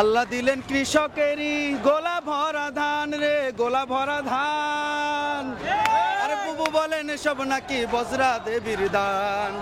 আল্লাহ দিলেন কৃষকেরই গোলা ভরা ধান রে, গোলা ভরা ধান। আরে বুবু বলেন এসব নাকি বজরা দেবীর দান।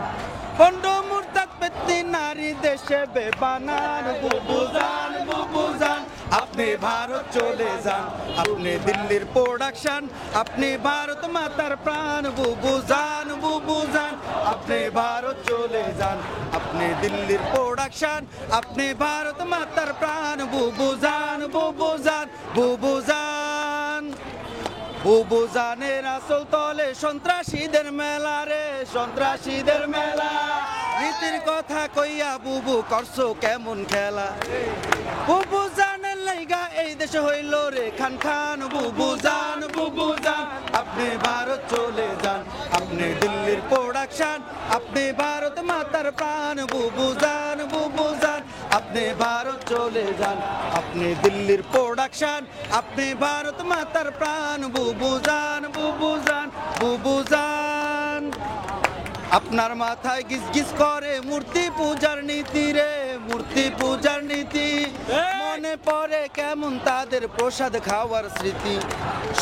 পণ্ড মুরতাদ পেত্তি নারী দেশে বেবানান। বুবু জান, বুবু জান, আপনি ভারত চলে যান। আপনি দিল্লির প্রোডাকশন, আপনি ভারত মাতার প্রাণ। বুবু জান, বুবু জান, আপনি ভারত চলে যান। আপনি দিল্লির প্রোডাকশন, আপনি ভারত মাতার প্রাণ। বুবু জান, বুবু জান, বুবু জান। বুবু জানের আসল তলে সন্ত্রাসীদের মেলা রে, সন্ত্রাসীদের মেলা। নীতির কথা কইয়া বুবু করছো কেমন খেলা। বুবু জানের লাইগা এই দেশে হইল রে খান খান। বুবু জান, বুবু জান, আপনি ভারত চলে যান। আপনি দিল্লির প্রোডাকশন, আপনি ভারত মাতার প্রাণ। বুবু জান, বুবু জান, আপনি ভারত চলে যান। আপনি দিল্লির প্রোডাকশন, আপনি ভারত মাতার প্রাণ। বুবু জান, বুবু জান, বুবু জান। আপনার মাথায় গিজ গিজ করে মূর্তি পূজার নীতি রে, মূর্তি পূজার নীতি। মনে পড়ে কেমন তাদের প্রসাদ খাওয়ার স্মৃতি।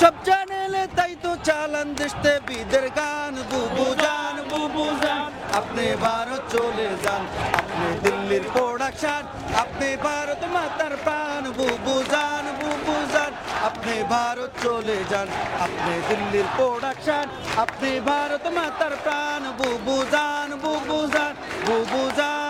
সব জানেলে তাই তো চালান দেশতে বিদের গান। বুবু জান, বুবু জান, আপনি ভারত চলে যান। আপনি দিল্লির প্রোডাকশন, আপনি ভারত মাতার প্রাণ। বুবু জান, বুবু জান, আপনি ভারত চলে যান। আপনি দিল্লির প্রোডাকশন, আপনি ভারত মাতার প্রাণ। বুবু জান, বুবু জান, বুবু জান।